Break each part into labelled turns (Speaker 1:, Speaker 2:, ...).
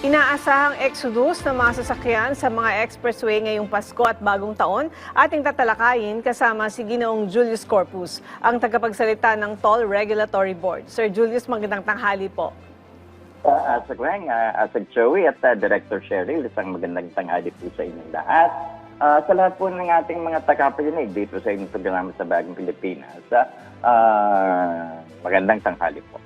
Speaker 1: Inaasahang exodus ng mga sasakyan sa mga expressway ngayong Pasko at Bagong Taon, ating tatalakayin kasama si Ginoong Julius Corpus, ang tagapagsalita ng Toll Regulatory Board. Sir Julius, magandang tanghali po.
Speaker 2: Asag Weng, Asag Joey at Director Cheryl, isang magandang tanghali po sa inyong lahat. Sa lahat po ng ating mga tagapakinig dito sa inyong programa sa Bagong Pilipinas, magandang tanghali po.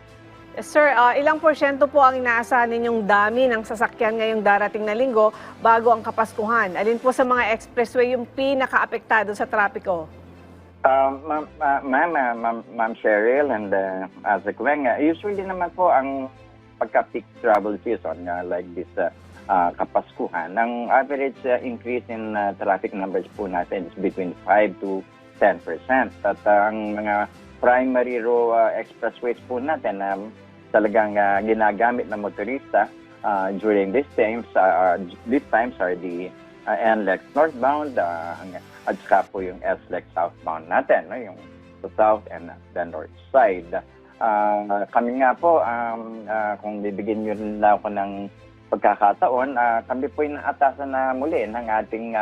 Speaker 1: Sir, ilang porsyento po ang inaasahan ninyong dami ng sasakyan ngayong darating na linggo bago ang Kapaskuhan? Alin po sa mga expressway yung pinaka-apektado sa trapiko?
Speaker 2: Ma'am Cheryl and Asag Weng, usually naman po ang pagka-peak travel season like this Kapaskuhan, ang average increase in traffic numbers po natin is between 5 to 10%. At ang mga primary row expressways po natin talagang ginagamit ng motorista during these times are the NLEX northbound at saka po yung SLEX southbound natin, no? Yung south and the north side. Kami nga po, kung bibigyan nyo rin ako ng pagkakataon, kami po inaatasan na muli ng ating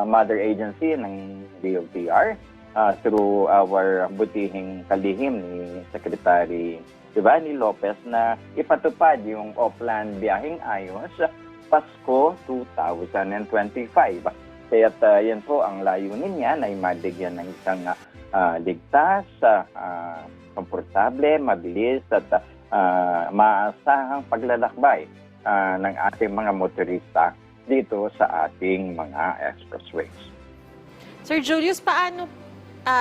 Speaker 2: mother agency ng DOTR through our butihing kalihim ni Secretary Giovanni Lopez na ipatupad yung Oplan Biyaheng Ayos Pasko 2025. Kaya yan po ang layunin niya na mabigyan ng isang ligtas, komportable, mabilis at maasahang paglalakbay ng ating mga motorista dito sa ating mga expressways.
Speaker 3: Sir Julius,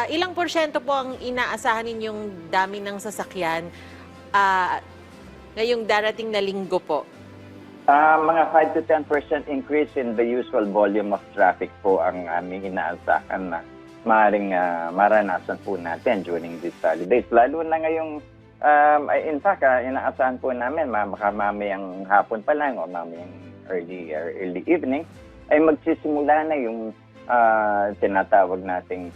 Speaker 3: ilang porsyento po ang inaasahan ninyong dami ng sasakyan ngayong darating na linggo po?
Speaker 2: Mga 5 to 10% increase in the usual volume of traffic po ang aming inaasahan na maaaring maranasan po natin during these holidays. Lalo na ngayong, in fact, inaasahan po namin, baka mamayang hapon pa lang o mamayang early evening, ay magsisimula na yung tinatawag nating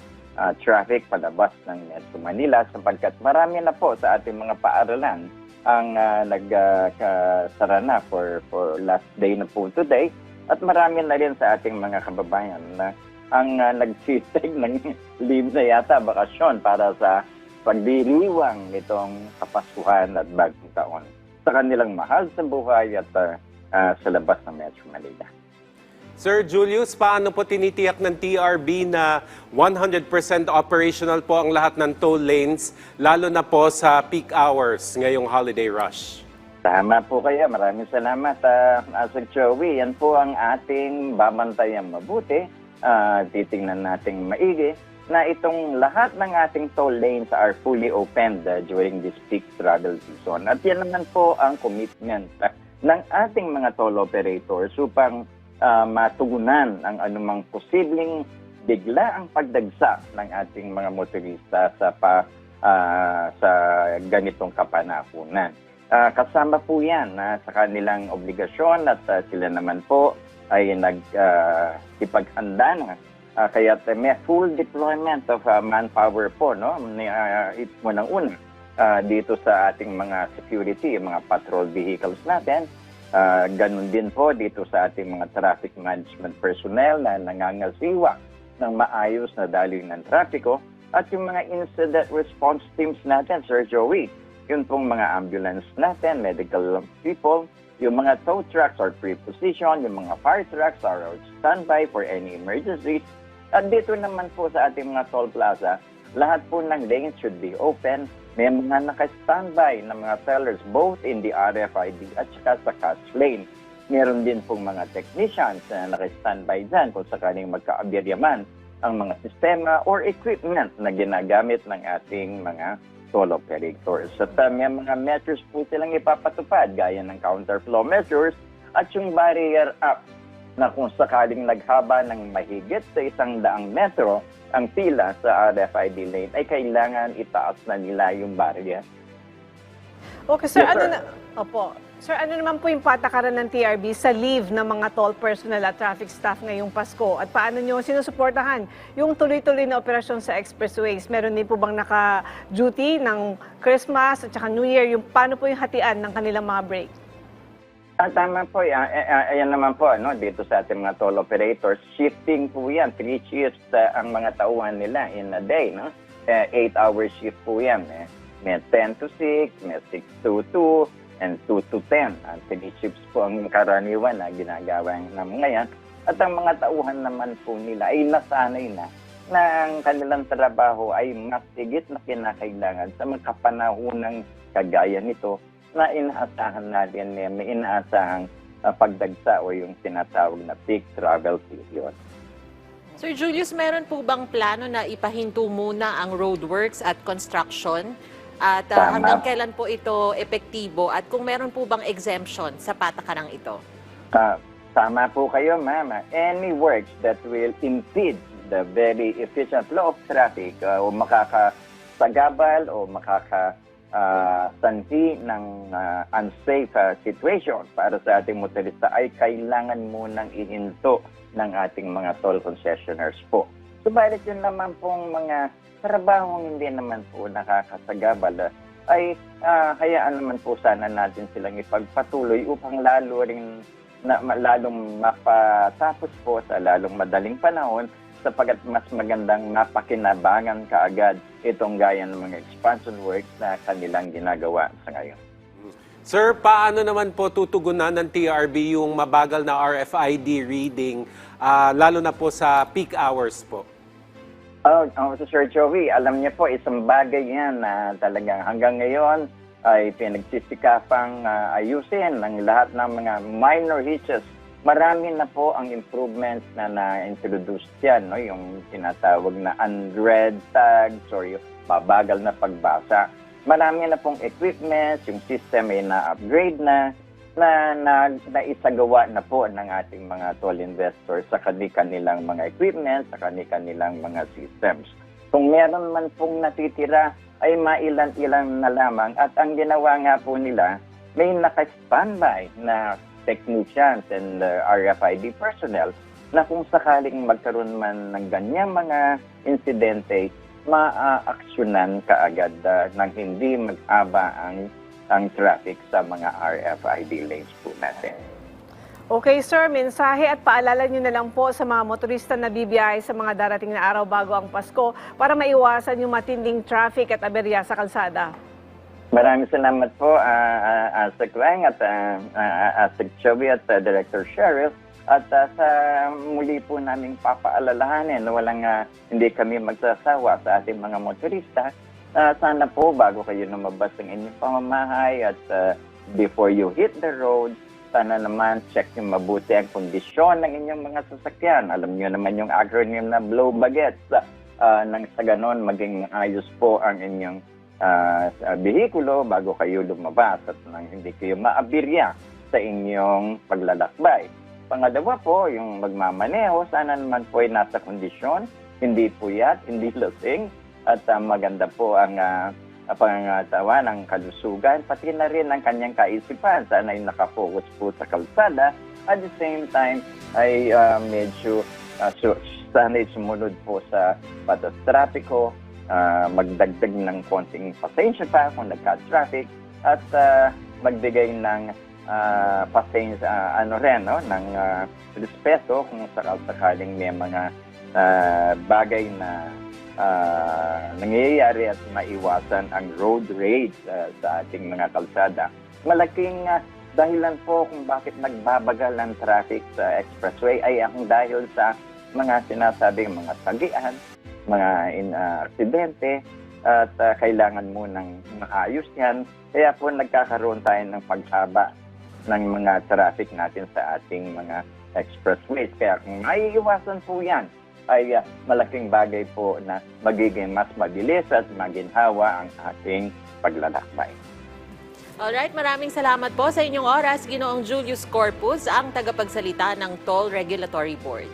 Speaker 2: traffic palabas ng Metro Manila sapagkat marami na po sa ating mga paaralan ang nagkasara na for last day na po today at marami na rin sa ating mga kababayan na ang nagsisig ng leave na yata bakasyon para sa pagdiriwang nitong Kapaskuhan at Bagong Taon sa kanilang mahal sa buhay at sa labas ng Metro Manila.
Speaker 4: Sir Julius, paano po tinitiyak ng TRB na 100% operational po ang lahat ng toll lanes, lalo na po sa peak hours ngayong holiday rush?
Speaker 2: Tama po kayo. Maraming salamat, Asag Joey. Yan po ang ating babantayan mabuti. Titingnan nating maigi na itong lahat ng ating toll lanes are fully opened during this peak travel season. At yan naman po ang commitment ng ating mga toll operators upang matugunan ang anumang posibleng bigla ang pagdagsa ng ating mga motorista sa ganitong kapanahunan. Kasama po yan sa kanilang obligasyon at sila naman po ay ipaghanda na. Kaya may full deployment of manpower po, no? Unang-una dito sa ating mga security, mga patrol vehicles natin. Ganun din po dito sa ating mga traffic management personnel na nangangasiwa ng maayos na daloy ng trapiko at yung mga incident response teams natin, Sir Joey. Yun pong mga ambulance natin, medical people, yung mga tow trucks are pre-positioned, yung mga fire trucks are standby for any emergencies. At dito naman po sa ating mga toll plaza, lahat po ng lanes should be open. May mga naka-standby na mga tellers both in the RFID at saka sa cash lane. Meron din pong mga technicians na naka-standby dyan kung sakaling magka-abiryaman ang mga sistema or equipment na ginagamit ng ating mga toll operators. At may mga measures po silang ipapatupad gaya ng counterflow measures at yung barrier up na kung sakaling naghaba ng mahigit sa 100 metro ang pila sa RFID lane ay kailangan itaas na nila yung barrier.
Speaker 1: Okay, sir,
Speaker 2: Yes,
Speaker 1: Sir, ano naman po yung patakaran ng TRB sa leave ng mga toll personnel at traffic staff ngayong Pasko? At paano nyo sinusuportahan yung tuloy-tuloy na operasyon sa expressways? Meron din po bang naka-duty ng Christmas at saka New Year? Yung paano po yung hatian ng kanilang mga break?
Speaker 2: Tama po. Ayan naman po, no, dito sa ating mga toll operators, shifting po yan. 3 shifts ang mga tauhan nila in a day. No? 8-hour shift po yan. May 10 to 6, may 6 to 2, and 2 to 10. 3 shifts po ang karaniwan na ginagawa ng mga yan. At ang mga tauhan naman po nila ay nasanay na ang kanilang trabaho ay mas higit na kinakailangan sa mga kapanahonang kagaya nito na inaasahan natin may inaasahang pagdagsa o yung tinatawag na peak travel period.
Speaker 3: Sir Julius, meron po bang plano na ipahinto muna ang roadworks at construction? At
Speaker 2: Tama.
Speaker 3: hanggang kailan po ito epektibo? At kung meron po bang exemption sa patakarang ito?
Speaker 2: Tama po kayo, ma'am. Any works that will impede the very efficient flow of traffic o makakasagabal o sanhi ng unsafe situation para sa ating motorista ay kailangan munang ihinto ng ating mga toll concessionaires po. Subalit yun naman pong mga trabahong hindi naman po nakakasagabal ay hayaan naman po sana natin silang ipagpatuloy upang lalong mapatapos po sa lalong madaling panahon sapagat mas magandang mapakinabangan kaagad itong gaya ng mga expansion works na kanilang ginagawa sa ngayon.
Speaker 4: Sir, paano naman po tutugunan ng TRB yung mabagal na RFID reading, lalo na po sa peak hours po?
Speaker 2: Sir Joey, alam niyo po, isang bagay yan na talagang hanggang ngayon ay pinagsisikapang ayusin ng lahat ng mga minor hitches. Marami na po ang improvements na na-introduce yan, no? Yung tinatawag na unread tags or yung mabagal na pagbasa. Marami na pong equipment, yung system ay na-upgrade na isagawa na po ng ating mga toll investors sa kanilang mga equipment, sa kanilang mga systems. Kung meron man pong natitira, ay mailan-ilan na lamang. At ang ginawa nga po nila, may naka-standby na technicians and RFID personnel na kung sakaling magkaroon man ng ganyang mga insidente, maa-aksyonan kaagad nang hindi mag-aba ang traffic sa mga RFID lanes po natin.
Speaker 1: Okay, sir, mensahe at paalala nyo na lang po sa mga motorista na bibiyahe sa mga darating na araw bago ang Pasko para maiwasan yung matinding traffic at aberya sa kalsada.
Speaker 2: Maraming salamat po, Asek Weng at Asek Chovy at Director Cheryl. At sa muli po naming papaalalahanin, hindi kami magsasawa sa ating mga motorista. Sana po bago kayo lumabas ng inyong pamamahay at before you hit the road, sana naman check nyo mabuti ang kondisyon ng inyong mga sasakyan. Alam nyo naman yung acronym na blow bagets. Nang sa ganon, maging ayos po ang inyong bihikulo bago kayo lumabas at nang hindi kayo maabirya sa inyong paglalakbay. Pangalawa po, yung magmamaneho, sana naman po ay nasa kondisyon, hindi puyat, hindi lasing, at maganda po ang pangangatawa ng kalusugan, pati na rin ang kanyang kaisipan. Sana ay nakafocus po sa kalsada. At the same time, ay medyo sana ay sumunod po sa batas trapiko, magdagdag ng konting pasensya pa kung nagka-traffic, at magbigay ng pasensya, ng respeto kung sakaling may mga bagay na nangyayari at maiwasan ang road rage sa ating mga kalsada. Malaking dahilan po kung bakit nagbabagal ang traffic sa expressway ay ang dahil sa mga sinasabing mga tagian, mga aksidente, at kailangan mo ng maayos yan. Kaya po nagkakaroon tayo ng paghaba ng mga traffic natin sa ating mga expressways. Kaya kung maiiwasan po yan, ay malaking bagay po na magiging mas mabilis at maginhawa ang ating paglalakbay.
Speaker 3: Alright, maraming salamat po sa inyong oras, Ginoong Julius Corpus, ang tagapagsalita ng Toll Regulatory Board.